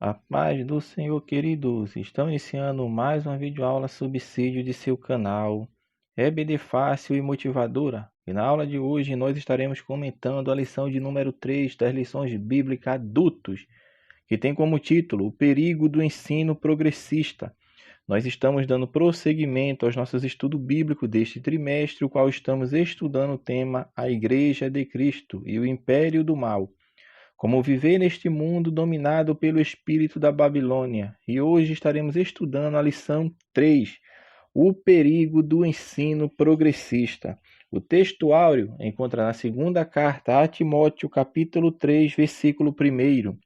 A paz do Senhor, queridos. Estão iniciando mais uma videoaula subsídio de seu canal EBD Fácil e Motivadora. E na aula de hoje nós estaremos comentando a lição de número 3 das lições bíblicas adultos, que tem como título O Perigo do Ensino Progressista. Nós estamos dando prosseguimento aos nossos estudos bíblicos deste trimestre, o qual estamos estudando o tema A Igreja de Cristo e o Império do Mal. Como viver neste mundo dominado pelo espírito da Babilônia. E hoje estaremos estudando a lição 3, o perigo do ensino progressista. O texto áureo encontra na segunda carta a Timóteo, capítulo 3, versículo 1.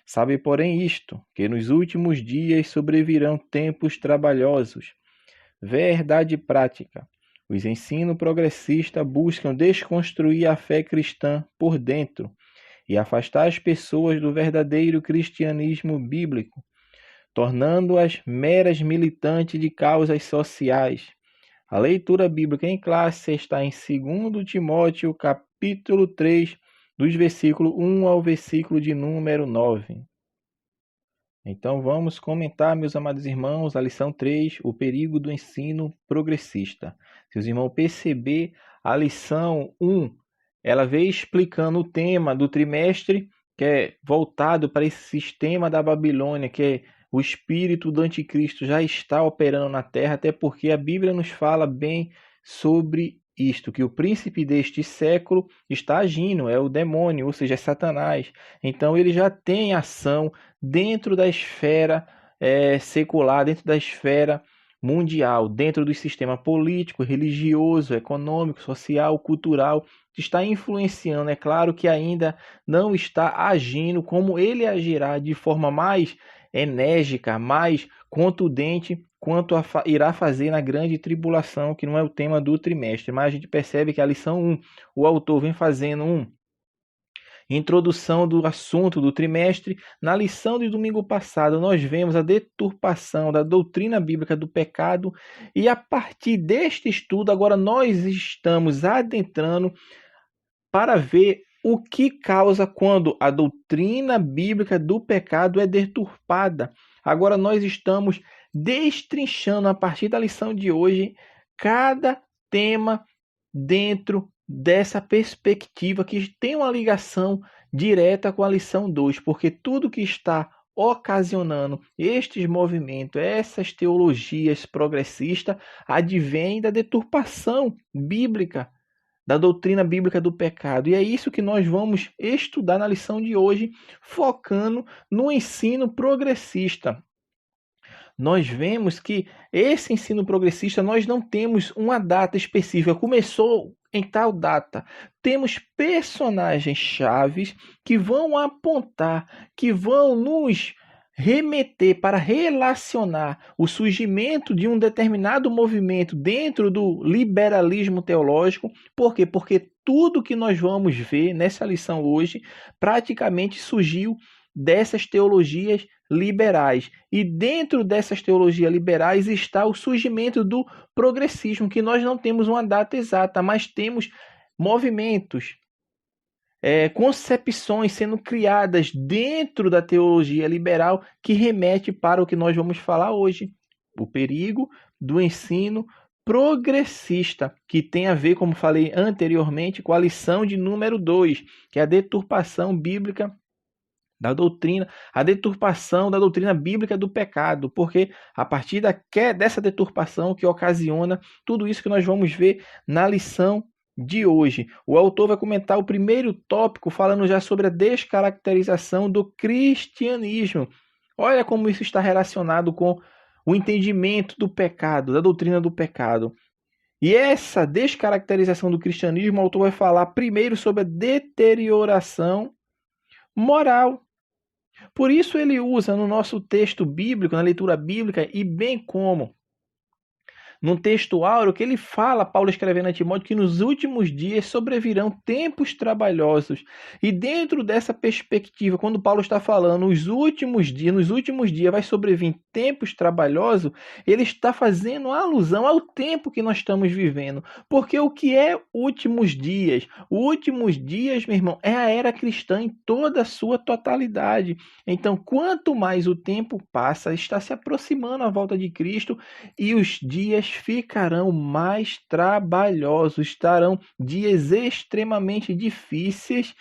Sabe, porém, isto, que nos últimos dias sobrevirão tempos trabalhosos. Verdade prática. Os ensinos progressistas buscam desconstruir a fé cristã por dentro e afastar as pessoas do verdadeiro cristianismo bíblico, tornando-as meras militantes de causas sociais. A leitura bíblica em classe está em 2 Timóteo, capítulo 3, dos versículos 1 ao versículo de número 9. Então vamos comentar, meus amados irmãos, a lição 3, o perigo do ensino progressista. Se os irmãos perceber, a lição 1, ela veio explicando o tema do trimestre, que é voltado para esse sistema da Babilônia, que é o espírito do anticristo já está operando na terra, até porque a Bíblia nos fala bem sobre isto, que o príncipe deste século está agindo, é o demônio, ou seja, é Satanás. Então ele já tem ação dentro da esfera secular, dentro da esfera mundial, dentro do sistema político, religioso, econômico, social, cultural, está influenciando. É claro que ainda não está agindo como ele agirá de forma mais enérgica, mais contundente, quanto irá fazer na grande tribulação, que não é o tema do trimestre. Mas a gente percebe que a lição 1, o autor vem fazendo introdução do assunto do trimestre. Na lição de domingo passado, nós vemos a deturpação da doutrina bíblica do pecado, e a partir deste estudo, agora nós estamos adentrando para ver o que causa quando a doutrina bíblica do pecado é deturpada. Agora nós estamos destrinchando, a partir da lição de hoje, cada tema dentro dessa perspectiva que tem uma ligação direta com a lição 2, porque tudo que está ocasionando estes movimentos, essas teologias progressistas, advém da deturpação bíblica, da doutrina bíblica do pecado. E é isso que nós vamos estudar na lição de hoje, focando no ensino progressista. Nós vemos que esse ensino progressista, nós não temos uma data específica, começou em tal data. Temos personagens chaves que vão apontar, que vão nos remeter para relacionar o surgimento de um determinado movimento dentro do liberalismo teológico. Por quê? Porque tudo que nós vamos ver nessa lição hoje praticamente surgiu dessas teologias liberais. E dentro dessas teologias liberais está o surgimento do progressismo, que nós não temos uma data exata, mas temos movimentos, concepções sendo criadas dentro da teologia liberal que remete para o que nós vamos falar hoje, o perigo do ensino progressista, que tem a ver, como falei anteriormente, com a lição de número 2, que é a deturpação bíblica da doutrina, a deturpação da doutrina bíblica do pecado, porque a partir dessa deturpação que ocasiona tudo isso que nós vamos ver na lição de hoje. O autor vai comentar o primeiro tópico, falando já sobre a descaracterização do cristianismo. Olha como isso está relacionado com o entendimento do pecado, da doutrina do pecado. E essa descaracterização do cristianismo, o autor vai falar primeiro sobre a deterioração moral. Por isso ele usa no nosso texto bíblico, na leitura bíblica, e bem como num texto áureo que ele fala, Paulo escrevendo a Timóteo, que nos últimos dias sobrevirão tempos trabalhosos. E dentro dessa perspectiva, quando Paulo está falando nos últimos dias vai sobrevir tempos trabalhosos, ele está fazendo alusão ao tempo que nós estamos vivendo. Porque o que é últimos dias? Últimos dias, meu irmão, é a era cristã em toda a sua totalidade. Então, quanto mais o tempo passa, está se aproximando a volta de Cristo e os dias ficarão mais trabalhosos, estarão dias extremamente difíceis,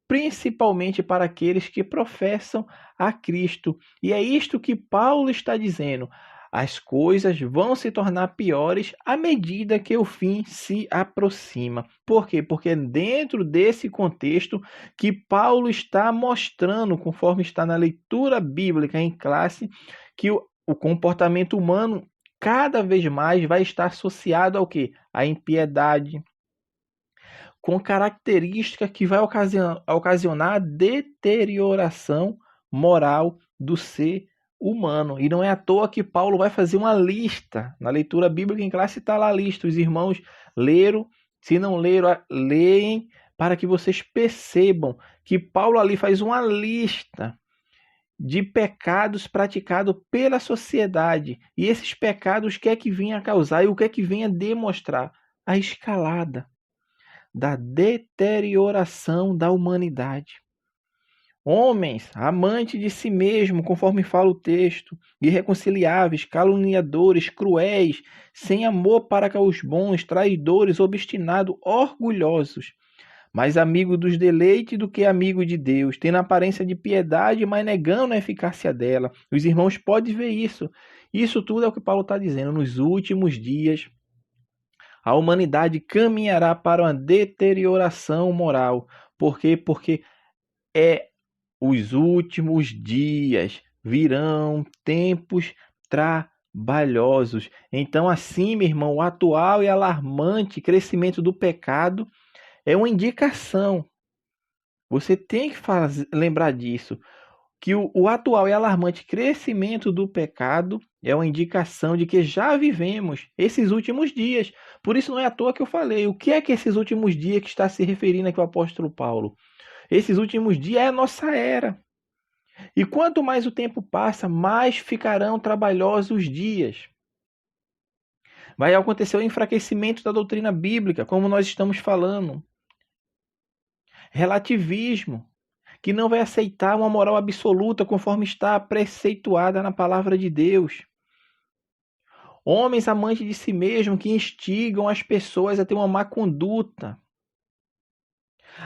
principalmente para aqueles que professam a Cristo. E é isto que Paulo está dizendo. As coisas vão se tornar piores à medida que o fim se aproxima. Por quê? Porque é dentro desse contexto que Paulo está mostrando, conforme está na leitura bíblica em classe, que o comportamento humano cada vez mais vai estar associado ao quê? À impiedade, com característica que vai ocasionar a deterioração moral do ser humano. E não é à toa que Paulo vai fazer uma lista. Na leitura bíblica em classe está lá a lista. Os irmãos leram, se não leram, leem, para que vocês percebam que Paulo ali faz uma lista de pecados praticados pela sociedade. E esses pecados, o que é que vinha a causar e o que é que vinha a demonstrar? A escalada da deterioração da humanidade. Homens, amantes de si mesmo, conforme fala o texto, irreconciliáveis, caluniadores, cruéis, sem amor para com os bons, traidores, obstinados, orgulhosos, mais amigo dos deleites do que amigo de Deus, tendo aparência de piedade, mas negando a eficácia dela. Os irmãos podem ver isso. Isso tudo é o que Paulo está dizendo. Nos últimos dias, a humanidade caminhará para uma deterioração moral. Por quê? Porque os últimos dias virão tempos trabalhosos. Então, assim, meu irmão, o atual e alarmante crescimento do pecado é uma indicação. Você tem que lembrar disso. Que o atual e alarmante crescimento do pecado é uma indicação de que já vivemos esses últimos dias. Por isso não é à toa que eu falei. O que é que esses últimos dias que está se referindo aqui o apóstolo Paulo? Esses últimos dias é a nossa era. E quanto mais o tempo passa, mais ficarão trabalhosos os dias. Vai acontecer o enfraquecimento da doutrina bíblica, como nós estamos falando. Relativismo, que não vai aceitar uma moral absoluta conforme está preceituada na palavra de Deus. Homens amantes de si mesmo que instigam as pessoas a ter uma má conduta.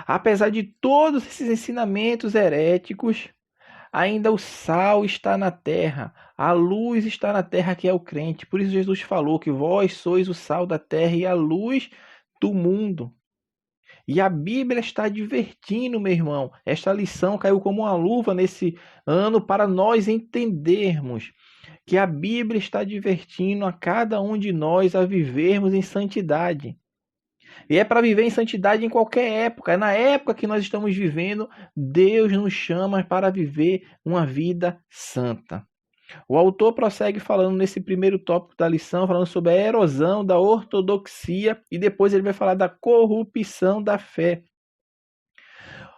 Apesar de todos esses ensinamentos heréticos, ainda o sal está na terra, a luz está na terra, que é o crente. Por isso Jesus falou que vós sois o sal da terra e a luz do mundo. E a Bíblia está advertindo, meu irmão. Esta lição caiu como uma luva nesse ano para nós entendermos que a Bíblia está advertindo a cada um de nós a vivermos em santidade. E é para viver em santidade em qualquer época. É na época que nós estamos vivendo, Deus nos chama para viver uma vida santa. O autor prossegue falando nesse primeiro tópico da lição, falando sobre a erosão da ortodoxia, e depois ele vai falar da corrupção da fé.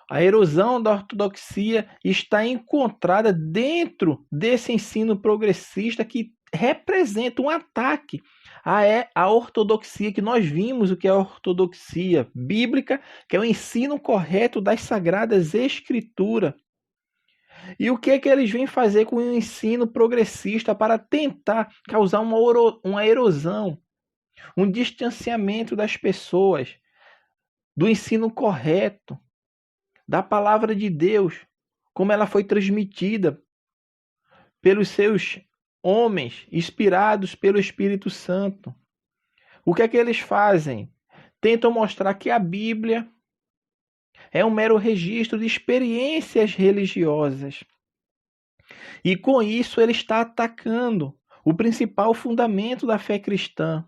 A erosão da ortodoxia está encontrada dentro desse ensino progressista que representa um ataque à ortodoxia, que nós vimos o que é a ortodoxia bíblica, que é o ensino correto das Sagradas Escrituras. E o que é que eles vêm fazer com o ensino progressista para tentar causar uma erosão, um distanciamento das pessoas do ensino correto, da palavra de Deus, como ela foi transmitida pelos seus homens, inspirados pelo Espírito Santo. O que é que eles fazem? Tentam mostrar que a Bíblia é um mero registro de experiências religiosas. E com isso ele está atacando o principal fundamento da fé cristã.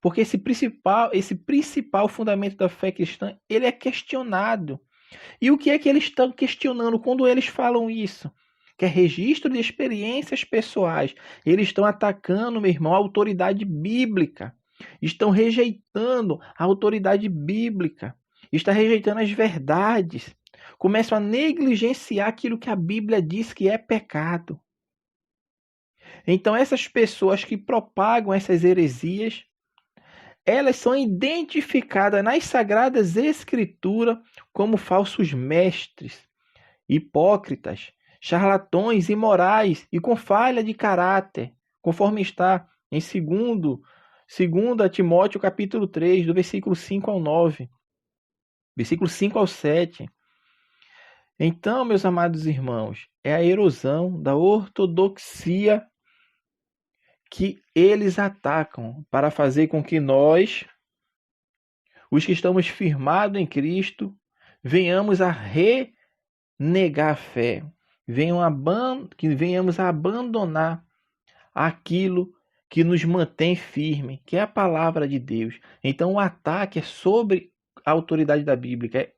Porque esse principal fundamento da fé cristã, ele é questionado. E o que é que eles estão questionando quando eles falam isso? que é registro de experiências pessoais. Eles estão atacando, meu irmão, a autoridade bíblica. Estão rejeitando a autoridade bíblica. Estão rejeitando as verdades. Começam a negligenciar aquilo que a Bíblia diz que é pecado. Então, essas pessoas que propagam essas heresias, elas são identificadas nas Sagradas Escrituras como falsos mestres, hipócritas, charlatões, imorais e com falha de caráter, conforme está em 2 Timóteo capítulo 3, do versículo 5 ao 9, versículo 5 ao 7. Então, meus amados irmãos, é a erosão da ortodoxia que eles atacam para fazer com que nós, os que estamos firmados em Cristo, venhamos a renegar a fé, que venhamos a abandonar aquilo que nos mantém firme, que é a palavra de Deus. Então o ataque é sobre a autoridade da Bíblia,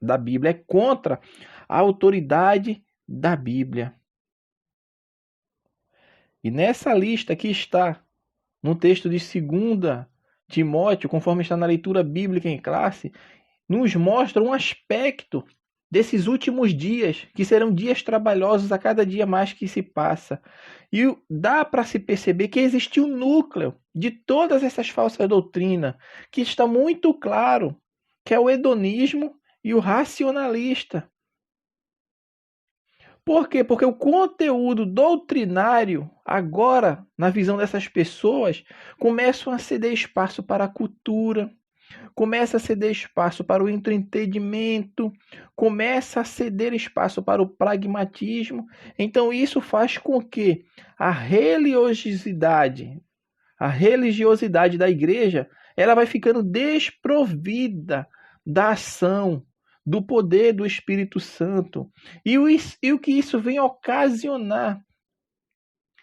é contra a autoridade da Bíblia. E nessa lista que está no texto de 2 Timóteo, conforme está na leitura bíblica em classe, nos mostra um aspecto desses últimos dias, que serão dias trabalhosos a cada dia mais que se passa. E dá para se perceber que existe um núcleo de todas essas falsas doutrinas, que está muito claro, que é o hedonismo e o racionalista. Por quê? Porque o conteúdo doutrinário, agora, na visão dessas pessoas, começa a ceder espaço para a cultura, começa a ceder espaço para o entretenimento, começa a ceder espaço para o pragmatismo. Então isso faz com que a religiosidade da igreja, ela vai ficando desprovida da ação, do poder do Espírito Santo. E o que isso vem ocasionar?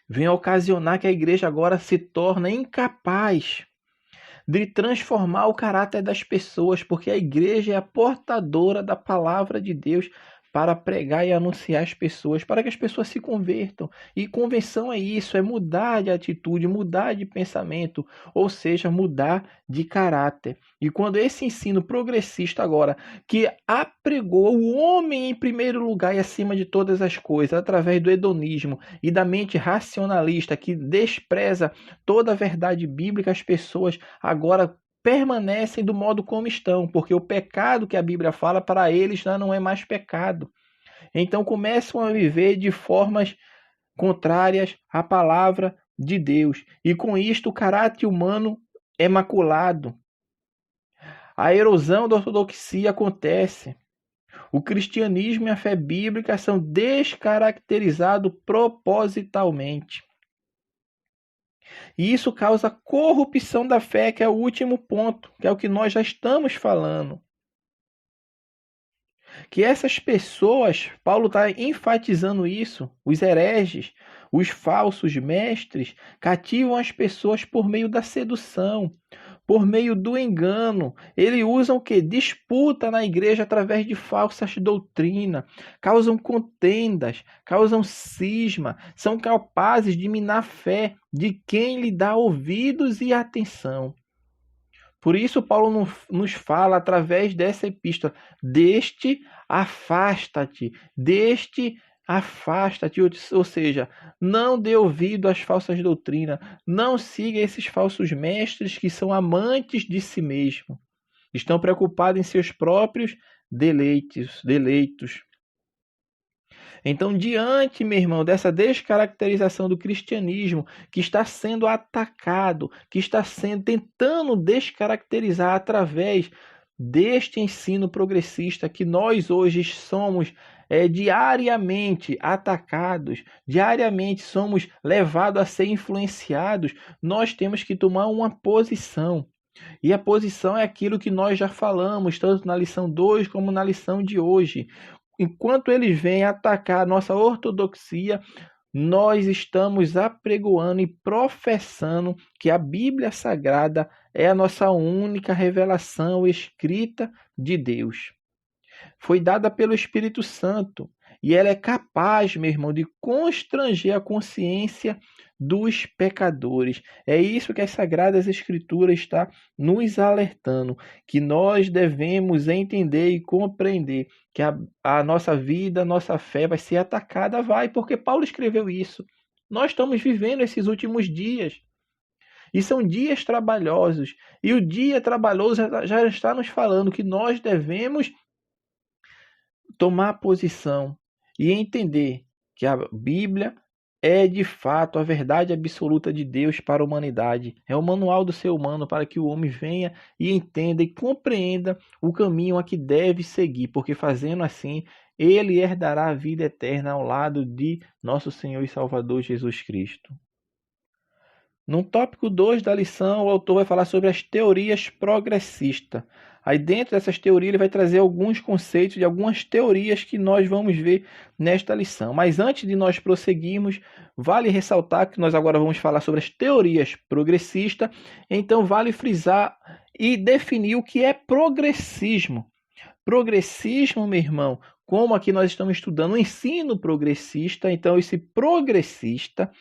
Vem ocasionar que a igreja agora se torna incapaz de transformar o caráter das pessoas, porque a igreja é a portadora da palavra de Deus para pregar e anunciar às pessoas, para que as pessoas se convertam. E conversão é isso, é mudar de atitude, mudar de pensamento, ou seja, mudar de caráter. E quando esse ensino progressista agora, que apregou o homem em primeiro lugar e acima de todas as coisas, através do hedonismo e da mente racionalista, que despreza toda a verdade bíblica, as pessoas agora permanecem do modo como estão, porque o pecado que a Bíblia fala para eles já não é mais pecado. Então começam a viver de formas contrárias à palavra de Deus. E com isto o caráter humano é maculado. A erosão da ortodoxia acontece. O cristianismo e a fé bíblica são descaracterizados propositalmente. E isso causa corrupção da fé, que é o último ponto, que é o que nós já estamos falando. Que essas pessoas, Paulo está enfatizando isso, os hereges, os falsos mestres, cativam as pessoas por meio da sedução, por meio do engano. Eles usam o quê? Disputa na igreja através de falsas doutrinas, causam contendas, causam cisma, são capazes de minar a fé de quem lhe dá ouvidos e atenção. Por isso Paulo nos fala através dessa epístola, deste afasta-te, ou seja, não dê ouvido às falsas doutrinas, não siga esses falsos mestres que são amantes de si mesmo, estão preocupados em seus próprios deleitos. Então, diante, meu irmão, dessa descaracterização do cristianismo que está sendo atacado, que está tentando descaracterizar através deste ensino progressista que nós hoje somos diariamente atacados, diariamente somos levados a ser influenciados, nós temos que tomar uma posição. E a posição é aquilo que nós já falamos, tanto na lição 2 como na lição de hoje. Enquanto eles vêm atacar a nossa ortodoxia, nós estamos apregoando e professando que a Bíblia Sagrada é a nossa única revelação escrita de Deus. Foi dada pelo Espírito Santo e ela é capaz, meu irmão, de constranger a consciência dos pecadores. É isso que as Sagradas Escrituras está nos alertando, que nós devemos entender e compreender que a nossa vida, a nossa fé vai ser atacada, porque Paulo escreveu isso. Nós estamos vivendo esses últimos dias. E são dias trabalhosos. E o dia trabalhoso já está nos falando que nós devemos tomar posição e entender que a Bíblia é de fato a verdade absoluta de Deus para a humanidade. É o manual do ser humano para que o homem venha e entenda e compreenda o caminho a que deve seguir, porque fazendo assim, ele herdará a vida eterna ao lado de nosso Senhor e Salvador Jesus Cristo. No tópico 2 da lição, o autor vai falar sobre as teorias progressistas. Aí dentro dessas teorias ele vai trazer alguns conceitos de algumas teorias que nós vamos ver nesta lição. Mas antes de nós prosseguirmos, vale ressaltar que nós agora vamos falar sobre as teorias progressistas. Então vale frisar e definir o que é progressismo. Progressismo, meu irmão, como aqui nós estamos estudando o ensino progressista, então esse progressista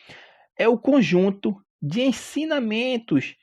é o conjunto de ensinamentos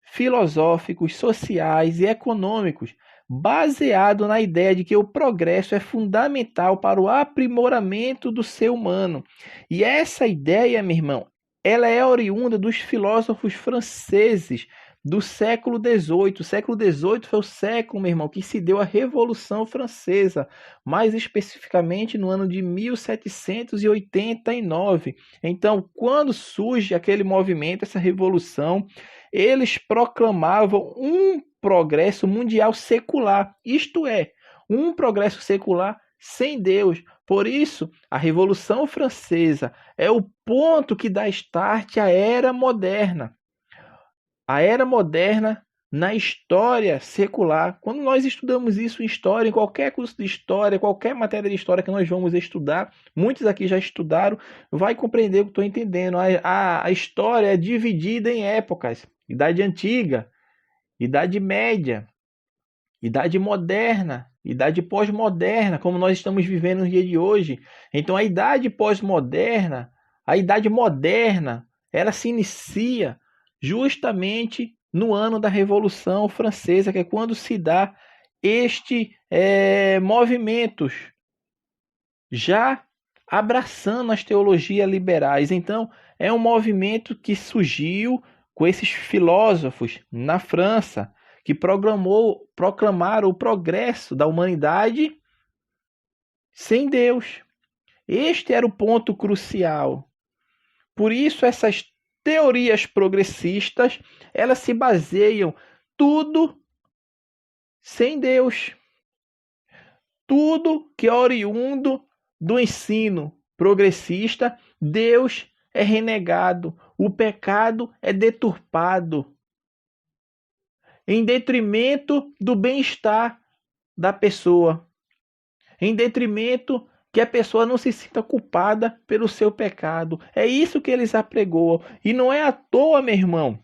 filosóficos, sociais e econômicos, baseado na ideia de que o progresso é fundamental para o aprimoramento do ser humano. E essa ideia, meu irmão, ela é oriunda dos filósofos franceses do século XVIII. O século XVIII foi o século, meu irmão, que se deu a Revolução Francesa, mais especificamente no ano de 1789. Então, quando surge aquele movimento, essa revolução, eles proclamavam um progresso mundial secular, isto é, um progresso secular sem Deus. Por isso, a Revolução Francesa é o ponto que dá start à Era Moderna. A Era Moderna na história secular. Quando nós estudamos isso em história, em qualquer curso de história, qualquer matéria de história que nós vamos estudar, muitos aqui já estudaram, vai compreender o que estou entendendo. A história é dividida em épocas. Idade Antiga, Idade Média, Idade Moderna, Idade Pós-Moderna, como nós estamos vivendo no dia de hoje. Então a Idade Pós-Moderna, a Idade Moderna, ela se inicia justamente no ano da Revolução Francesa, que é quando se dá movimentos, já abraçando as teologias liberais. Então, é um movimento que surgiu com esses filósofos na França, que proclamaram o progresso da humanidade sem Deus. Este era o ponto crucial. Por isso, essas teorias progressistas, elas se baseiam tudo sem Deus. Tudo que é oriundo do ensino progressista, Deus é renegado, o pecado é deturpado, em detrimento do bem-estar da pessoa, em detrimento que a pessoa não se sinta culpada pelo seu pecado. É isso que eles apregoam. E não é à toa, meu irmão,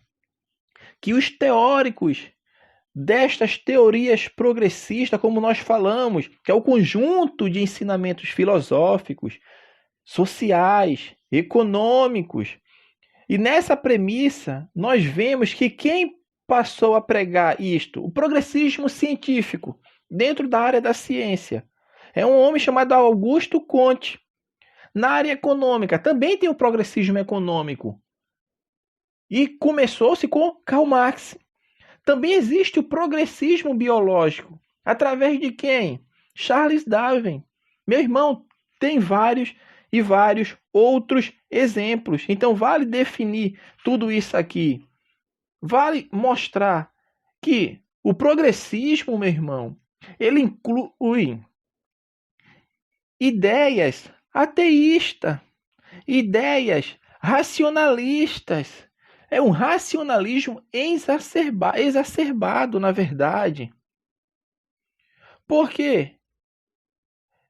que os teóricos destas teorias progressistas, como nós falamos, que é o conjunto de ensinamentos filosóficos, sociais, econômicos. E nessa premissa, nós vemos que quem passou a pregar isto? O progressismo científico, dentro da área da ciência. É um homem chamado Augusto Comte. Na área econômica, também tem o progressismo econômico. E começou-se com Karl Marx. Também existe o progressismo biológico. Através de quem? Charles Darwin. Meu irmão, tem vários e vários outros exemplos. Então, vale definir tudo isso aqui. Vale mostrar que o progressismo, meu irmão, ele inclui ideias ateístas, ideias racionalistas. É um racionalismo exacerbado, na verdade. Por quê?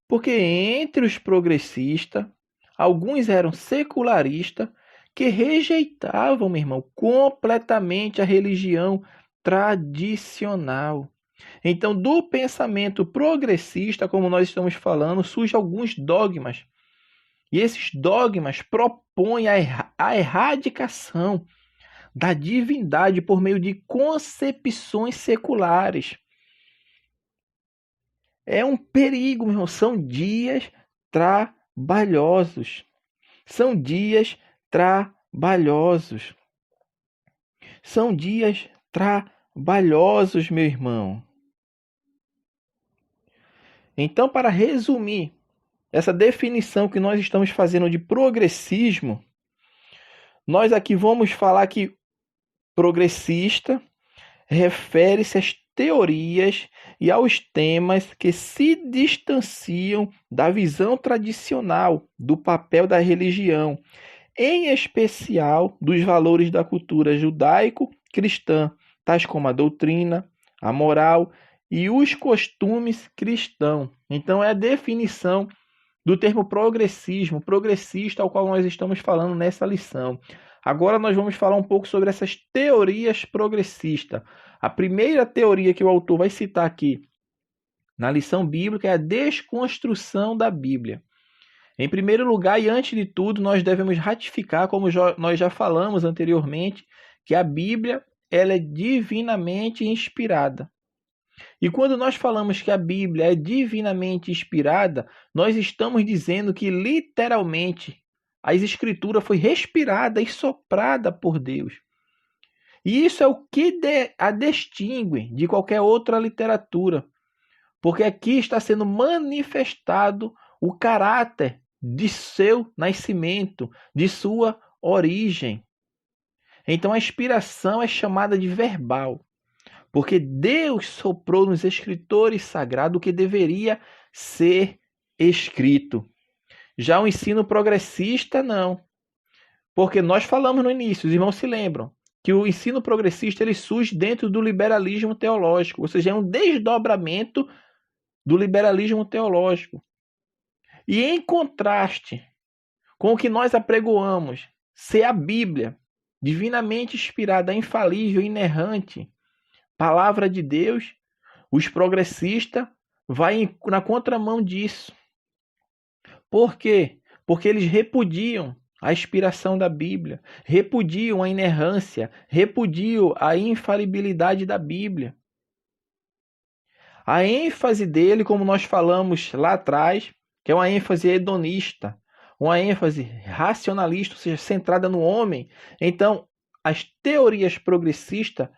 Porque entre os progressistas, alguns eram secularistas que rejeitavam, meu irmão, completamente a religião tradicional. Então, do pensamento progressista, como nós estamos falando, surgem alguns dogmas. E esses dogmas propõem a erradicação da divindade por meio de concepções seculares. É um perigo, meu irmão. São dias trabalhosos. São dias trabalhosos. São dias trabalhosos, meu irmão. Então, para resumir essa definição que nós estamos fazendo de progressismo, nós aqui vamos falar que progressista refere-se às teorias e aos temas que se distanciam da visão tradicional do papel da religião, em especial dos valores da cultura judaico-cristã, tais como a doutrina, a moral e os costumes cristãos. Então, é a definição do termo progressismo, progressista, ao qual nós estamos falando nessa lição. Agora nós vamos falar um pouco sobre essas teorias progressistas. A primeira teoria que o autor vai citar aqui na lição bíblica é a desconstrução da Bíblia. Em primeiro lugar, e antes de tudo, nós devemos ratificar, como nós já falamos anteriormente, que a Bíblia ela é divinamente inspirada. E quando nós falamos que a Bíblia é divinamente inspirada, nós estamos dizendo que literalmente a Escritura foi respirada e soprada por Deus. E isso é o que a distingue de qualquer outra literatura, porque aqui está sendo manifestado o caráter de seu nascimento, de sua origem. Então a inspiração é chamada de verbal, porque Deus soprou nos escritores sagrados o que deveria ser escrito. Já o ensino progressista, não. Porque nós falamos no início, os irmãos se lembram, que o ensino progressista ele surge dentro do liberalismo teológico, ou seja, é um desdobramento do liberalismo teológico. E em contraste com o que nós apregoamos, ser a Bíblia, divinamente inspirada, infalível, inerrante, palavra de Deus, os progressistas vai na contramão disso. Por quê? Porque eles repudiam a inspiração da Bíblia, repudiam a inerrância, repudiam a infalibilidade da Bíblia. A ênfase dele, como nós falamos lá atrás, que é uma ênfase hedonista, uma ênfase racionalista, ou seja, centrada no homem. Então, as teorias progressistas,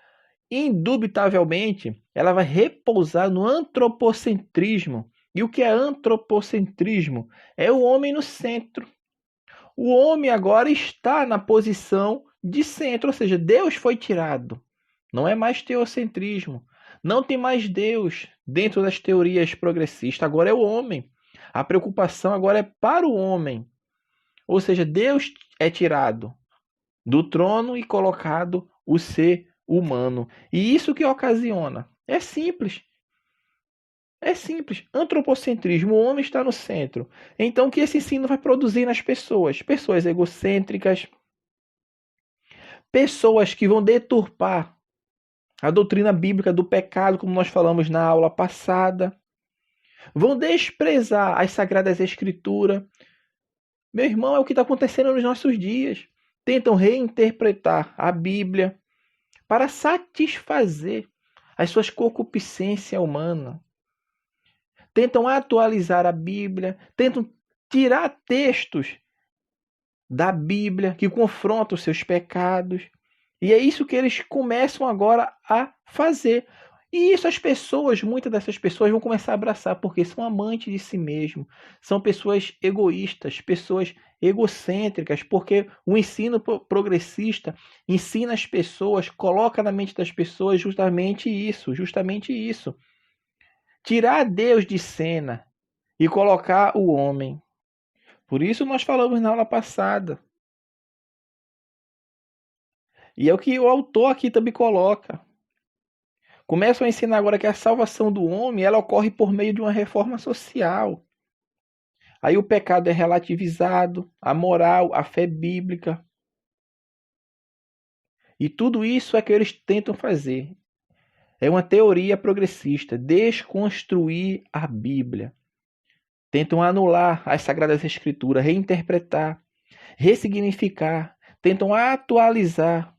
indubitavelmente, ela vai repousar no antropocentrismo. E o que é antropocentrismo? É o homem no centro. O homem agora está na posição de centro, ou seja, Deus foi tirado. Não é mais teocentrismo. Não tem mais Deus dentro das teorias progressistas. Agora é o homem. A preocupação agora é para o homem. Ou seja, Deus é tirado do trono e colocado o ser humano. E isso que ocasiona. É simples. É simples. Antropocentrismo. O homem está no centro. Então, o que esse ensino vai produzir nas pessoas? Pessoas egocêntricas. Pessoas que vão deturpar a doutrina bíblica do pecado, como nós falamos na aula passada. Vão desprezar as Sagradas Escrituras. Meu irmão, é o que está acontecendo nos nossos dias. Tentam reinterpretar a Bíblia para satisfazer as suas concupiscências humanas. Tentam atualizar a Bíblia, tentam tirar textos da Bíblia que confrontam os seus pecados. E é isso que eles começam agora a fazer. E isso as pessoas, muitas dessas pessoas vão começar a abraçar, porque são amantes de si mesmo, são pessoas egoístas, pessoas egocêntricas, porque o ensino progressista ensina as pessoas, coloca na mente das pessoas justamente isso. Tirar Deus de cena e colocar o homem. Por isso nós falamos na aula passada. E é o que o autor aqui também coloca. Começam a ensinar agora que a salvação do homem ela ocorre por meio de uma reforma social. Aí o pecado é relativizado, a moral, a fé bíblica. E tudo isso é que eles tentam fazer. É uma teoria progressista, desconstruir a Bíblia. Tentam anular as Sagradas Escrituras, reinterpretar, ressignificar, tentam atualizar,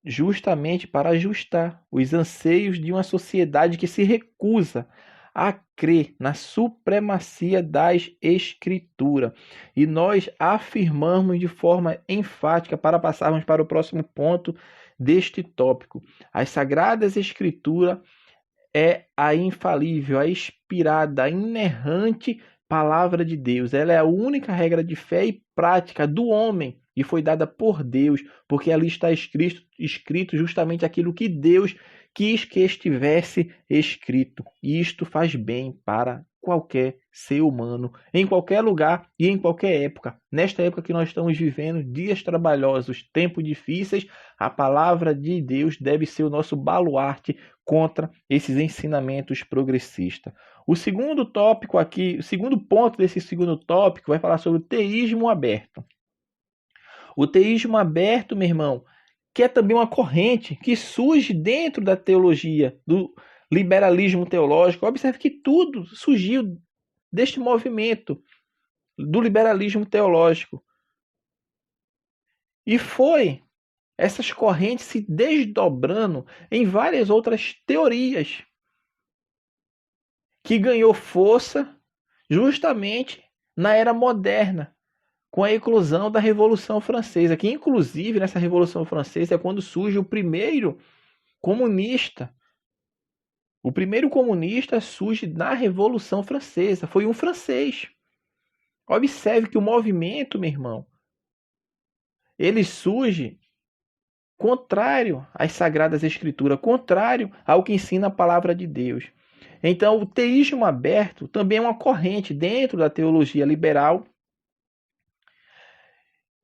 justamente para ajustar os anseios de uma sociedade que se recusa a crer na supremacia das Escrituras. E nós afirmamos de forma enfática, para passarmos para o próximo ponto deste tópico: as Sagradas Escrituras é a infalível, a inspirada, a inerrante palavra de Deus. Ela é a única regra de fé e prática do homem e foi dada por Deus, porque ali está escrito justamente aquilo que Deus quis que estivesse escrito. E isto faz bem para qualquer ser humano, em qualquer lugar e em qualquer época. Nesta época que nós estamos vivendo, dias trabalhosos, tempos difíceis, a palavra de Deus deve ser o nosso baluarte contra esses ensinamentos progressistas. O segundo tópico aqui, o segundo ponto desse segundo tópico vai falar sobre o teísmo aberto. O teísmo aberto, meu irmão, que é também uma corrente que surge dentro da teologia, do liberalismo teológico. Observe que tudo surgiu deste movimento do liberalismo teológico. E foi essas correntes se desdobrando em várias outras teorias que ganhou força justamente na era moderna, com a eclosão da Revolução Francesa, que inclusive nessa Revolução Francesa é quando surge o primeiro comunista. O primeiro comunista surge na Revolução Francesa, foi um francês. Observe que o movimento, meu irmão, ele surge contrário às Sagradas Escrituras, contrário ao que ensina a palavra de Deus. Então, o teísmo aberto também é uma corrente dentro da teologia liberal.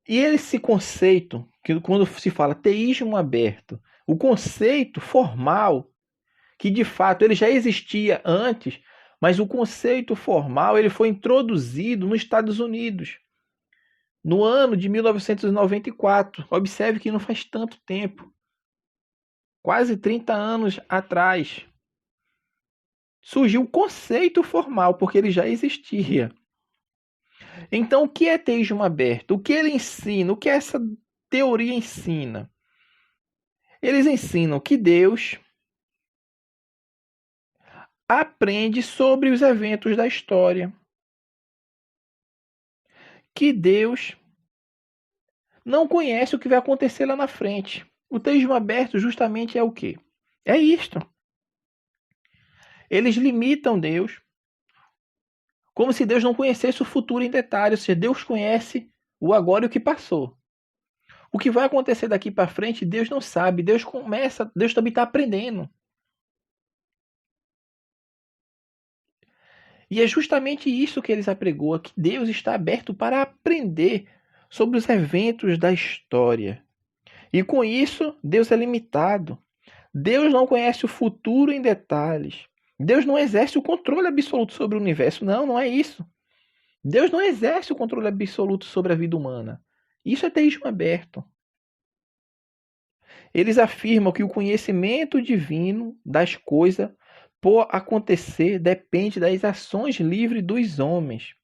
E esse conceito, que quando se fala teísmo aberto, o conceito formal, que de fato ele já existia antes, mas o conceito formal ele foi introduzido nos Estados Unidos, no ano de 1994. Observe que não faz tanto tempo, quase 30 anos atrás. Surgiu o conceito formal, porque ele já existia. Então, o que é teísmo aberto? O que ele ensina? O que essa teoria ensina? Eles ensinam que Deus aprende sobre os eventos da história. Que Deus não conhece o que vai acontecer lá na frente. O teísmo aberto justamente é o quê? É isto. Eles limitam Deus como se Deus não conhecesse o futuro em detalhes. Ou seja, Deus conhece o agora e o que passou. O que vai acontecer daqui para frente, Deus não sabe. Deus também está aprendendo. E é justamente isso que eles apregoam, que Deus está aberto para aprender sobre os eventos da história. E com isso, Deus é limitado. Deus não conhece o futuro em detalhes. Deus não exerce o controle absoluto sobre o universo. Não, não é isso. Deus não exerce o controle absoluto sobre a vida humana. Isso é teísmo aberto. Eles afirmam que o conhecimento divino das coisas por acontecer depende das ações livres dos homens.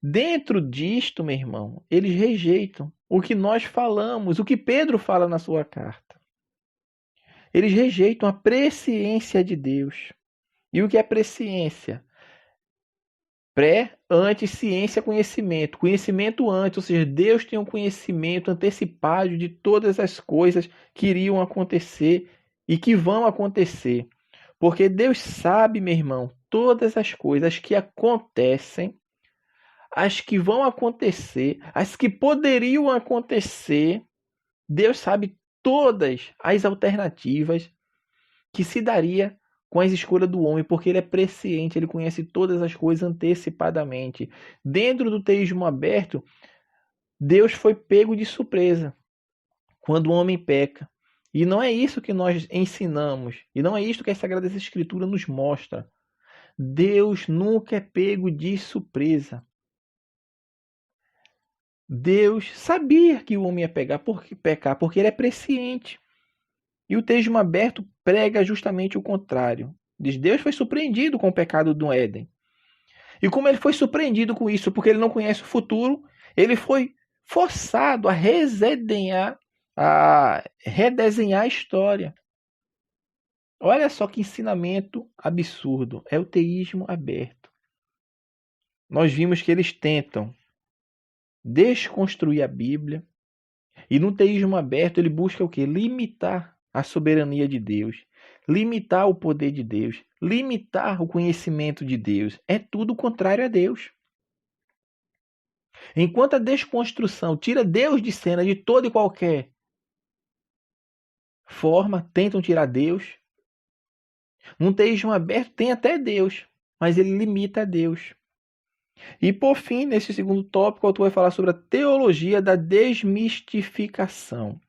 Dentro disto, meu irmão, eles rejeitam o que nós falamos, o que Pedro fala na sua carta. Eles rejeitam a presciência de Deus. E o que é presciência? Pré, antes, ciência, conhecimento. Conhecimento antes, ou seja, Deus tem um conhecimento antecipado de todas as coisas que iriam acontecer e que vão acontecer. Porque Deus sabe, meu irmão, todas as coisas que acontecem, as que vão acontecer, as que poderiam acontecer. Deus sabe todas as alternativas que se daria com as escolhas do homem, porque ele é presciente, ele conhece todas as coisas antecipadamente. Dentro do teísmo aberto, Deus foi pego de surpresa quando o homem peca. E não é isso que nós ensinamos, e não é isso que a Sagrada Escritura nos mostra. Deus nunca é pego de surpresa. Deus sabia que o homem ia pecar, porque ele é presciente. E o texto aberto prega justamente o contrário. Diz: Deus foi surpreendido com o pecado do Éden. E como ele foi surpreendido com isso, porque ele não conhece o futuro, ele foi forçado a redesenhar a história. Olha só que ensinamento absurdo. É o teísmo aberto. Nós vimos que eles tentam desconstruir a Bíblia. E no teísmo aberto ele busca o quê? Limitar a soberania de Deus. Limitar o poder de Deus. Limitar o conhecimento de Deus. É tudo contrário a Deus. Enquanto a desconstrução tira Deus de cena de toda e qualquer forma, tentam tirar Deus. Num teísmo aberto tem até Deus, mas ele limita a Deus. E por fim, nesse segundo tópico, o autor vai falar sobre a teologia da desmistificação.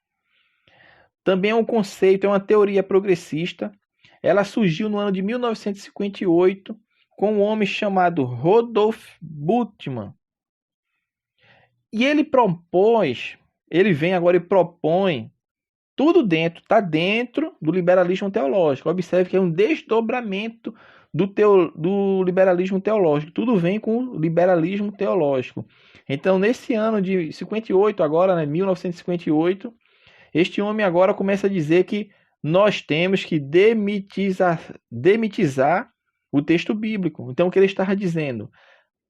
Também é um conceito, é uma teoria progressista. Ela surgiu no ano de 1958 com um homem chamado Rudolf Bultmann. E ele vem agora e propõe tudo dentro, está dentro do liberalismo teológico. Observe que é um desdobramento do liberalismo teológico. Tudo vem com o liberalismo teológico. Então, nesse ano de 58, agora, né, 1958, este homem agora começa a dizer que nós temos que demitizar o texto bíblico. Então, o que ele estava dizendo?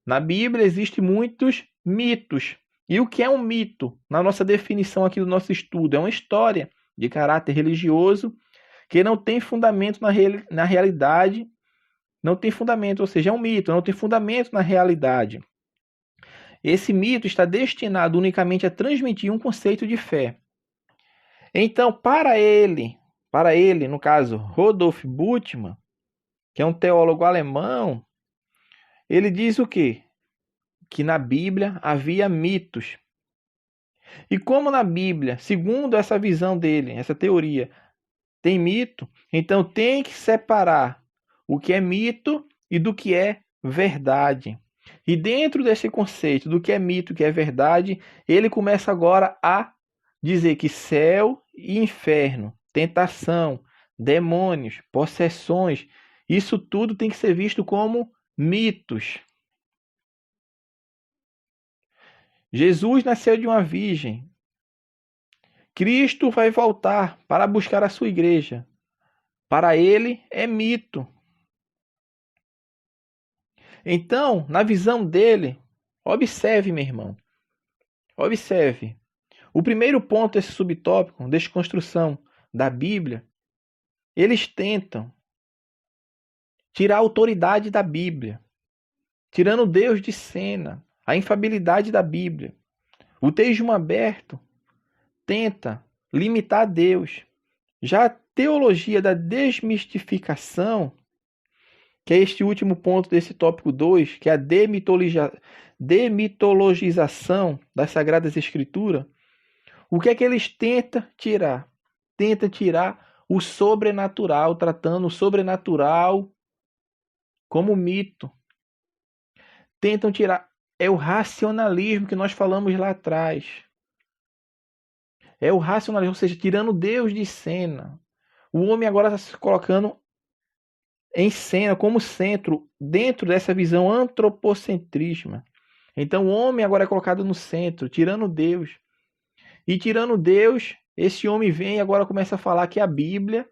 Na Bíblia existem muitos mitos. E o que é um mito? Na nossa definição aqui do nosso estudo, é uma história de caráter religioso que não tem fundamento na realidade. Não tem fundamento, ou seja, é um mito, não tem fundamento na realidade. Esse mito está destinado unicamente a transmitir um conceito de fé. Então, para ele, no caso, Rudolf Bultmann, que é um teólogo alemão, ele diz o quê? Que na Bíblia havia mitos. E como na Bíblia, segundo essa visão dele, essa teoria, tem mito, então tem que separar o que é mito e do que é verdade. E dentro desse conceito do que é mito e o que é verdade, ele começa agora a dizer que céu e inferno, tentação, demônios, possessões, isso tudo tem que ser visto como mitos. Jesus nasceu de uma virgem. Cristo vai voltar para buscar a sua igreja. Para ele é mito. Então, na visão dele, observe, meu irmão. Observe. O primeiro ponto desse subtópico, desconstrução da Bíblia, eles tentam tirar a autoridade da Bíblia, tirando Deus de cena, a infabilidade da Bíblia. O teísmo aberto tenta limitar Deus. Já a teologia da desmistificação, que é este último ponto desse tópico 2, que é a demitologização das Sagradas Escrituras, o que é que eles tentam tirar? Tenta tirar o sobrenatural, tratando o sobrenatural como mito. Tentam tirar. É o racionalismo que nós falamos lá atrás. É o racionalismo, ou seja, tirando Deus de cena. O homem agora está se colocando em cena como centro, dentro dessa visão antropocentrismo. Então o homem agora é colocado no centro, tirando Deus. E tirando Deus, esse homem vem e agora começa a falar que a Bíblia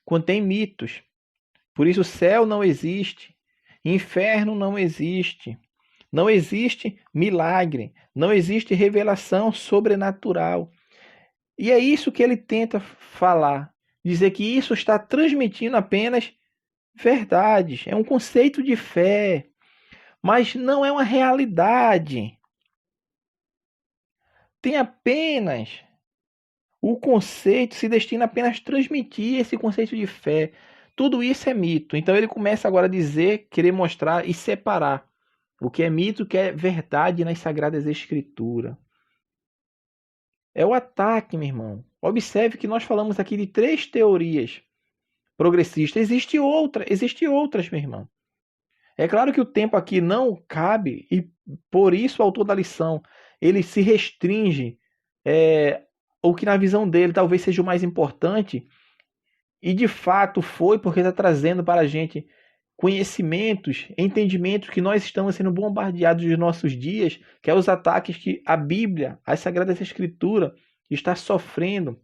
contém mitos. Por isso, céu não existe, inferno não existe, não existe milagre, não existe revelação sobrenatural. E é isso que ele tenta falar, dizer que isso está transmitindo apenas verdades, é um conceito de fé, mas não é uma realidade. Tem apenas o conceito, se destina apenas a transmitir esse conceito de fé. Tudo isso é mito. Então ele começa agora a dizer, querer mostrar e separar o que é mito e o que é verdade nas Sagradas Escrituras. É o ataque, meu irmão. Observe que nós falamos aqui de 3 teorias progressistas. Existem outras, meu irmão. É claro que o tempo aqui não cabe e por isso o autor da lição ele se restringe ou que na visão dele talvez seja o mais importante, e de fato foi porque está trazendo para a gente conhecimentos, entendimentos que nós estamos sendo bombardeados nos nossos dias, que é os ataques que a Bíblia, a Sagrada Escritura, está sofrendo,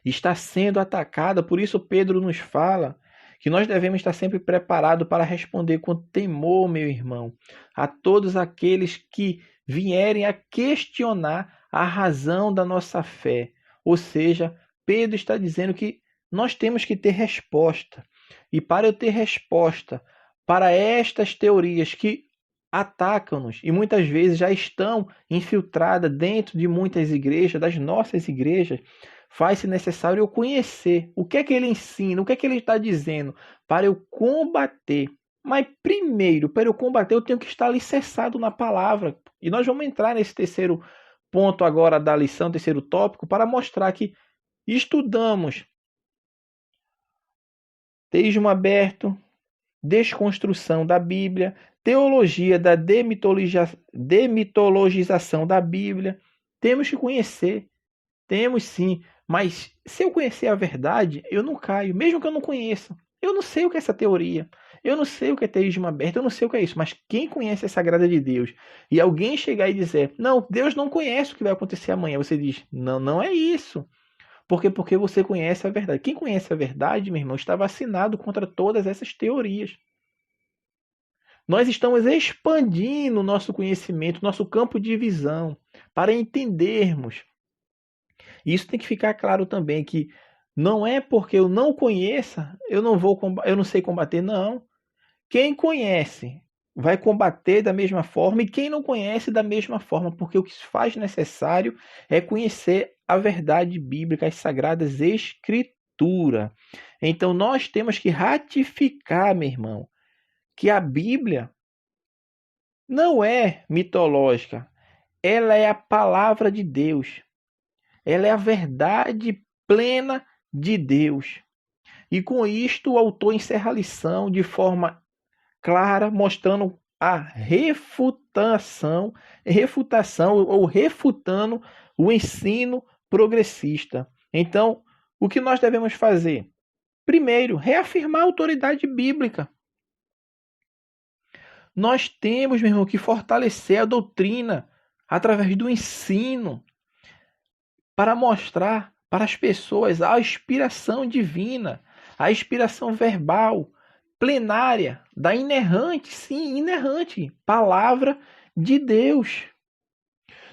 está sendo atacada. Por isso Pedro nos fala que nós devemos estar sempre preparados para responder com temor, meu irmão, a todos aqueles que vierem a questionar a razão da nossa fé. Ou seja, Pedro está dizendo que nós temos que ter resposta. E para eu ter resposta para estas teorias que atacam-nos e muitas vezes já estão infiltradas dentro de muitas igrejas, das nossas igrejas, faz-se necessário eu conhecer o que é que ele ensina, o que é que ele está dizendo, para eu combater. Mas primeiro, para eu combater, eu tenho que estar alicerçado na palavra. E nós vamos entrar nesse terceiro ponto agora da lição, terceiro tópico, para mostrar que estudamos teísmo aberto, desconstrução da Bíblia, teologia da demitologização da Bíblia. Temos que conhecer, temos sim, mas se eu conhecer a verdade, eu não caio, mesmo que eu não conheça. Eu não sei o que é essa teoria, eu não sei o que é teísmo aberto, eu não sei o que é isso, mas quem conhece a Sagrada de Deus e alguém chegar e dizer, não, Deus não conhece o que vai acontecer amanhã, você diz, não, não é isso. Porque você conhece a verdade. Quem conhece a verdade, meu irmão, está vacinado contra todas essas teorias. Nós estamos expandindo o nosso conhecimento, nosso campo de visão, para entendermos. E isso tem que ficar claro também, que não é porque eu não conheça, eu não sei combater, não. Quem conhece vai combater da mesma forma e quem não conhece da mesma forma, porque o que se faz necessário é conhecer a verdade bíblica, as sagradas escrituras. Então nós temos que ratificar, meu irmão, que a Bíblia não é mitológica, ela é a palavra de Deus. Ela é a verdade plena de Deus. E com isto o autor encerra a lição de forma clara, mostrando a refutação ou refutando o ensino progressista. Então, o que nós devemos fazer? Primeiro, reafirmar a autoridade bíblica. Nós temos, meu irmão, que fortalecer a doutrina através do ensino para mostrar para as pessoas a inspiração divina, a inspiração verbal, plenária, da inerrante, sim, inerrante, palavra de Deus.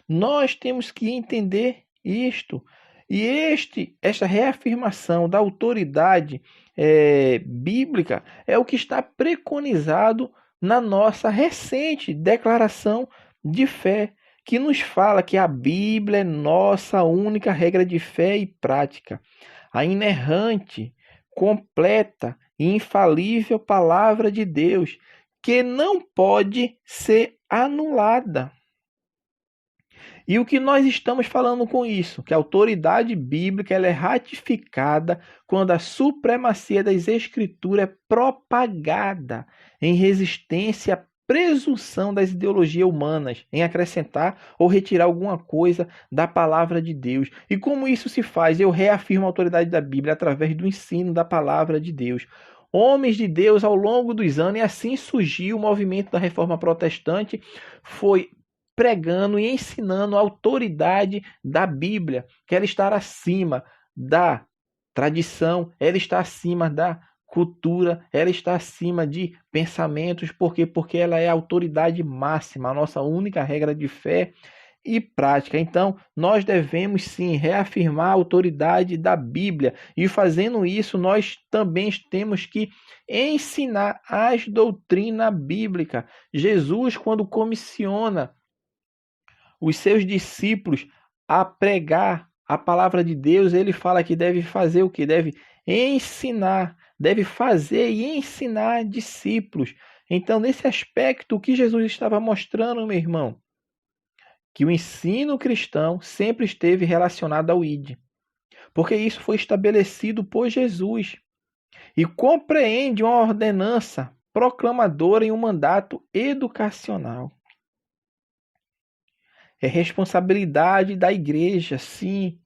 Nós temos que entender isto. E esta reafirmação da autoridade bíblica é o que está preconizado na nossa recente declaração de fé, que nos fala que a Bíblia é nossa única regra de fé e prática, a inerrante, completa e infalível palavra de Deus, que não pode ser anulada. E o que nós estamos falando com isso? Que a autoridade bíblica ela é ratificada quando a supremacia das Escrituras é propagada em resistência à presunção das ideologias humanas, em acrescentar ou retirar alguma coisa da palavra de Deus. E como isso se faz? Eu reafirmo a autoridade da Bíblia através do ensino da palavra de Deus. Homens de Deus ao longo dos anos, e assim surgiu o movimento da Reforma Protestante, foi pregando e ensinando a autoridade da Bíblia, que ela está acima da tradição, ela está acima da cultura, ela está acima de pensamentos, porque ela é a autoridade máxima, a nossa única regra de fé e prática. Então, nós devemos sim reafirmar a autoridade da Bíblia, e fazendo isso, nós também temos que ensinar as doutrinas bíblicas. Jesus, quando comissiona os seus discípulos a pregar a palavra de Deus, ele fala que deve fazer o que? Deve ensinar, deve fazer e ensinar discípulos. Então, nesse aspecto, o que Jesus estava mostrando, meu irmão? Que o ensino cristão sempre esteve relacionado ao ID, porque isso foi estabelecido por Jesus e compreende uma ordenança proclamadora em um mandato educacional. É responsabilidade da igreja, sim,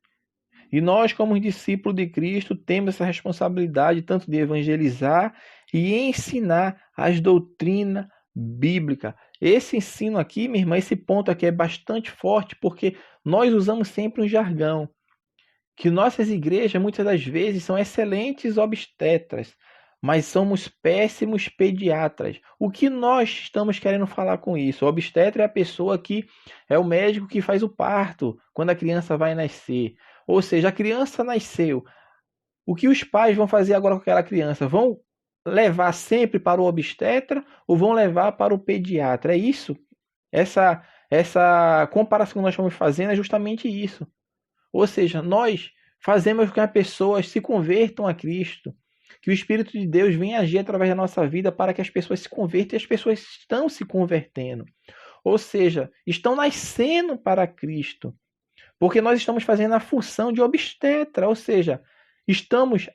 E nós, como discípulos de Cristo, temos essa responsabilidade tanto de evangelizar e ensinar as doutrinas bíblicas. Esse ensino aqui, minha irmã, esse ponto aqui é bastante forte, porque nós usamos sempre um jargão, que nossas igrejas, muitas das vezes, são excelentes obstetras, mas somos péssimos pediatras. O que nós estamos querendo falar com isso? O obstetra é a pessoa que é o médico que faz o parto quando a criança vai nascer. Ou seja, a criança nasceu. O que os pais vão fazer agora com aquela criança? Vão levar sempre para o obstetra ou vão levar para o pediatra? É isso. Essa comparação que nós estamos fazendo é justamente isso. Ou seja, nós fazemos com que as pessoas se convertam a Cristo, que o Espírito de Deus venha agir através da nossa vida para que as pessoas se convertam, e as pessoas estão se convertendo. Ou seja, estão nascendo para Cristo, porque nós estamos fazendo a função de obstetra, ou seja, estamos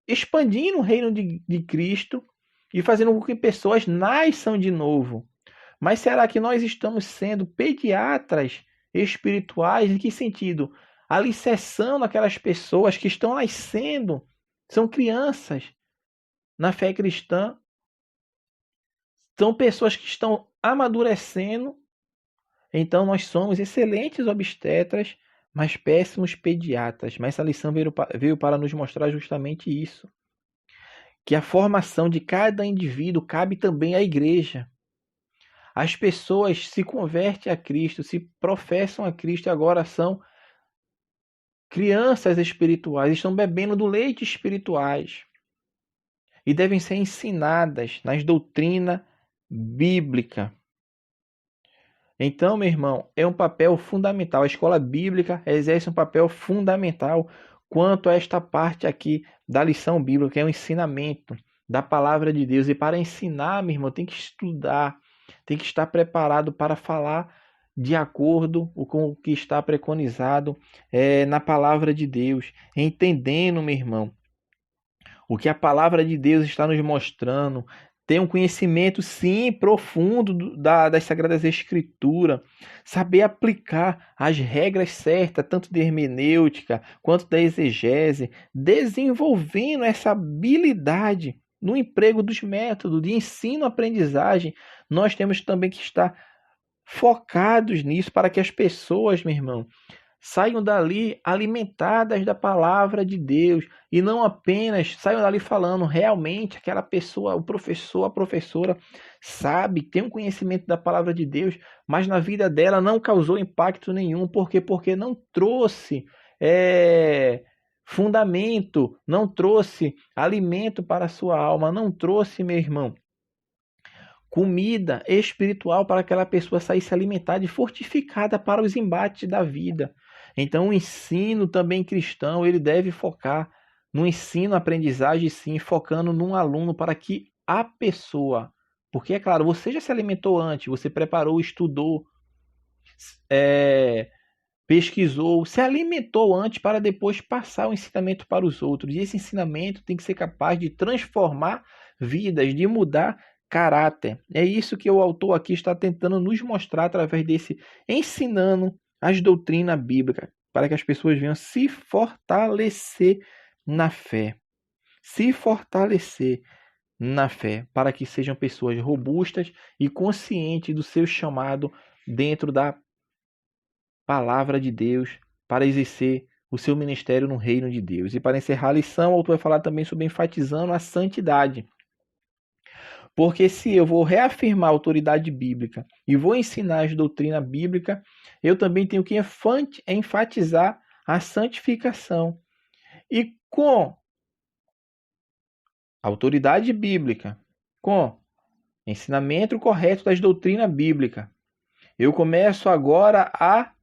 expandindo o reino de Cristo e fazendo com que pessoas nasçam de novo. Mas será que nós estamos sendo pediatras espirituais? Em que sentido? Alicerçando aquelas pessoas que estão nascendo, são crianças na fé cristã, são pessoas que estão amadurecendo. Então nós somos excelentes obstetras, mas péssimos pediatras. Mas essa lição veio para nos mostrar justamente isso, que a formação de cada indivíduo cabe também à igreja. As pessoas se convertem a Cristo, se professam a Cristo e agora são crianças espirituais, estão bebendo do leite espirituais e devem ser ensinadas nas doutrinas bíblicas. Então, meu irmão, é um papel fundamental. A escola bíblica exerce um papel fundamental quanto a esta parte aqui da lição bíblica, que é o ensinamento da palavra de Deus. E para ensinar, meu irmão, tem que estudar, tem que estar preparado para falar de acordo com o que está preconizado na palavra de Deus, entendendo, meu irmão, o que a palavra de Deus está nos mostrando, ter um conhecimento, sim, profundo das Sagradas Escrituras, saber aplicar as regras certas, tanto de hermenêutica quanto da exegese, desenvolvendo essa habilidade no emprego dos métodos de ensino-aprendizagem. Nós temos também que estar focados nisso para que as pessoas, meu irmão, saiam dali alimentadas da palavra de Deus e não apenas saiam dali falando realmente aquela pessoa, o professor, a professora sabe, tem um conhecimento da palavra de Deus, mas na vida dela não causou impacto nenhum. Por quê? Porque não trouxe fundamento, não trouxe alimento para a sua alma, não trouxe, meu irmão, comida espiritual para aquela pessoa sair se alimentada e fortificada para os embates da vida. Então o ensino também cristão, ele deve focar no ensino, aprendizagem, sim, focando num aluno para que a pessoa, porque é claro, você já se alimentou antes, você preparou, estudou, pesquisou, se alimentou antes para depois passar o ensinamento para os outros. E esse ensinamento tem que ser capaz de transformar vidas, de mudar caráter. É isso que o autor aqui está tentando nos mostrar através desse ensinando as doutrinas bíblicas, para que as pessoas venham se fortalecer na fé. Se fortalecer na fé, para que sejam pessoas robustas e conscientes do seu chamado dentro da palavra de Deus, para exercer o seu ministério no reino de Deus. E para encerrar a lição, o autor vai falar também sobre enfatizando a santidade. Porque se eu vou reafirmar a autoridade bíblica e vou ensinar as doutrinas bíblicas, eu também tenho que enfatizar a santificação. E com autoridade bíblica, com ensinamento correto das doutrinas bíblicas, eu começo agora a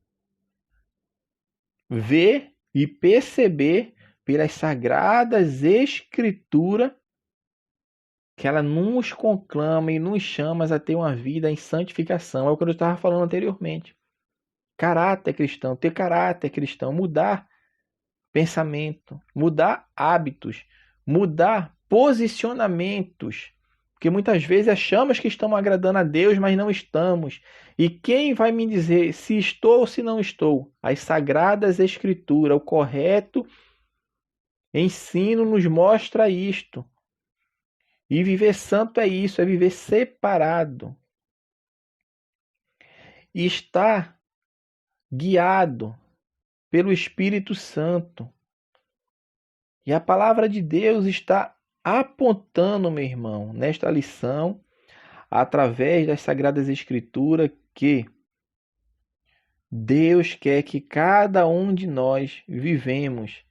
ver e perceber pelas sagradas escrituras que ela nos conclama e nos chama a ter uma vida em santificação. É o que eu estava falando anteriormente. Caráter cristão, ter caráter cristão, mudar pensamento, mudar hábitos, mudar posicionamentos Porque muitas vezes achamos que estamos agradando a Deus, mas não estamos. E quem vai me dizer se estou ou se não estou? As Sagradas Escrituras, o correto ensino nos mostra isto. E viver santo é isso, é viver separado. E estar guiado pelo Espírito Santo. E a palavra de Deus está apontando, meu irmão, nesta lição, através das Sagradas Escrituras, que Deus quer que cada um de nós vivemos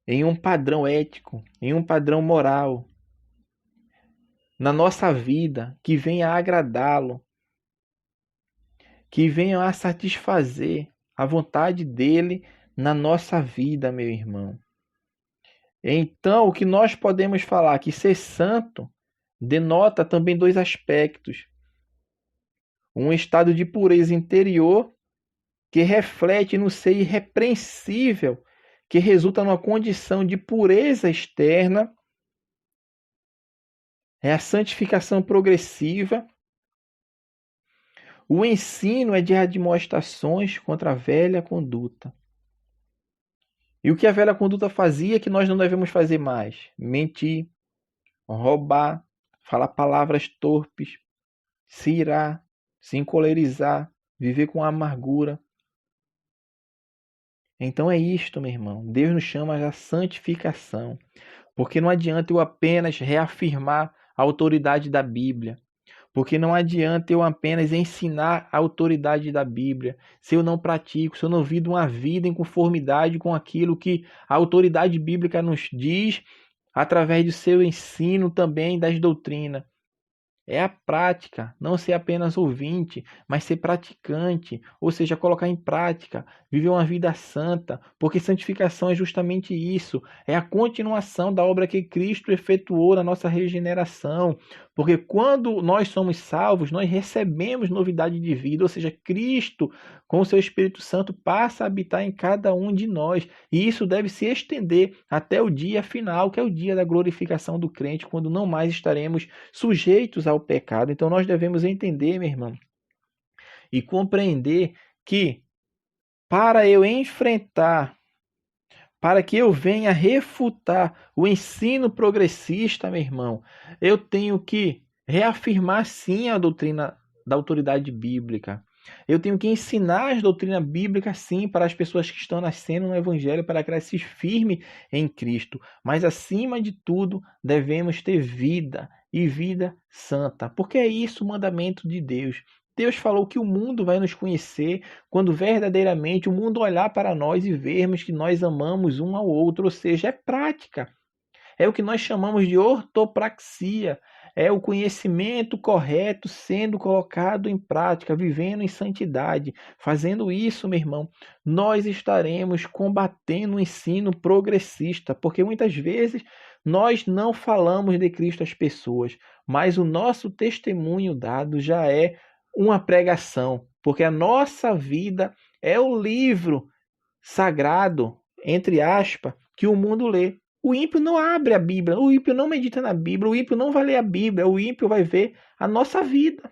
em um padrão ético, em um padrão moral, na nossa vida, que venha a agradá-lo, que venha a satisfazer a vontade dele na nossa vida, meu irmão. Então, o que nós podemos falar que ser santo denota também dois aspectos. Um estado de pureza interior que reflete no ser irrepreensível, que resulta numa condição de pureza externa. É a santificação progressiva. O ensino é de admoestações contra a velha conduta. E o que a velha conduta fazia que nós não devemos fazer mais? Mentir, roubar, falar palavras torpes, se irar, se encolerizar, viver com amargura. Então é isto, meu irmão. Deus nos chama à santificação. Porque não adianta eu apenas reafirmar a autoridade da Bíblia. Porque não adianta eu apenas ensinar a autoridade da Bíblia, se eu não pratico, se eu não vivo uma vida em conformidade com aquilo que a autoridade bíblica nos diz, através do seu ensino também das doutrinas. É a prática, não ser apenas ouvinte, mas ser praticante, ou seja, colocar em prática, viver uma vida santa, porque santificação é justamente isso, é a continuação da obra que Cristo efetuou na nossa regeneração, porque quando nós somos salvos, nós recebemos novidade de vida, ou seja, Cristo, com o seu Espírito Santo, passa a habitar em cada um de nós, e isso deve se estender até o dia final, que é o dia da glorificação do crente, quando não mais estaremos sujeitos ao pecado. Então nós devemos entender, meu irmão, e compreender que para eu enfrentar, para que eu venha refutar o ensino progressista, meu irmão, eu tenho que reafirmar sim a doutrina da autoridade bíblica. Eu tenho que ensinar as doutrinas bíblicas sim para as pessoas que estão nascendo no Evangelho, para que elas se firmem em Cristo. Mas acima de tudo, devemos ter vida e vida santa, porque é isso o mandamento de Deus. Deus falou que o mundo vai nos conhecer quando verdadeiramente o mundo olhar para nós e vermos que nós amamos um ao outro, ou seja, é prática. É o que nós chamamos de ortopraxia, é o conhecimento correto sendo colocado em prática, vivendo em santidade. Fazendo isso, meu irmão, nós estaremos combatendo o ensino progressista, porque muitas vezes nós não falamos de Cristo às pessoas, mas o nosso testemunho dado já é uma pregação, porque a nossa vida é o livro sagrado, entre aspas, que o mundo lê. O ímpio não abre a Bíblia, o ímpio não medita na Bíblia, o ímpio não vai ler a Bíblia, o ímpio vai ver a nossa vida.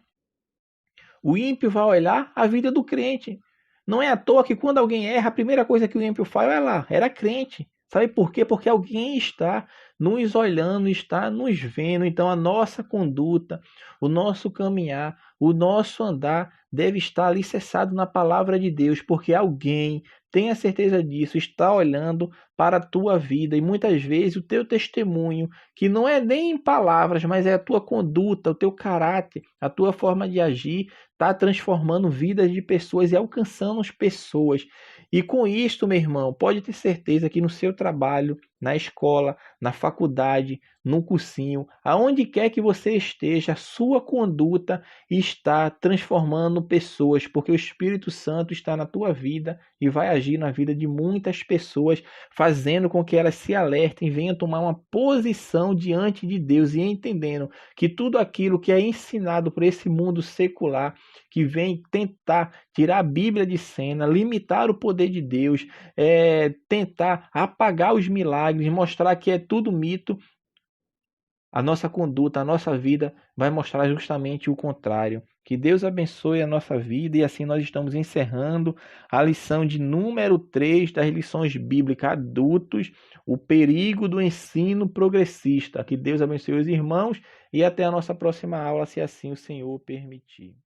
O ímpio vai olhar a vida do crente. Não é à toa que quando alguém erra, a primeira coisa que o ímpio faz é lá, era crente. Sabe por quê? Porque alguém está nos olhando, está nos vendo. Então a nossa conduta, o nosso caminhar, o nosso andar deve estar alicerçado na palavra de Deus, porque alguém, tenha certeza disso, está olhando para a tua vida e muitas vezes o teu testemunho, que não é nem em palavras, mas é a tua conduta, o teu caráter, a tua forma de agir, está transformando vidas de pessoas e alcançando as pessoas. E com isto, meu irmão, pode ter certeza que no seu trabalho, na escola, na faculdade, no cursinho, aonde quer que você esteja, a sua conduta está transformando pessoas, porque o Espírito Santo está na tua vida e vai agir na vida de muitas pessoas, fazendo com que elas se alertem, venham tomar uma posição diante de Deus e entendendo que tudo aquilo que é ensinado por esse mundo secular, que vem tentar tirar a Bíblia de cena, limitar o poder de Deus, tentar apagar os milagres, mostrar que é tudo mito, a nossa conduta, a nossa vida vai mostrar justamente o contrário. Que Deus abençoe a nossa vida e assim nós estamos encerrando a lição de número 3 das lições bíblicas adultos, o perigo do ensino progressista. Que Deus abençoe os irmãos e até a nossa próxima aula, se assim o Senhor permitir.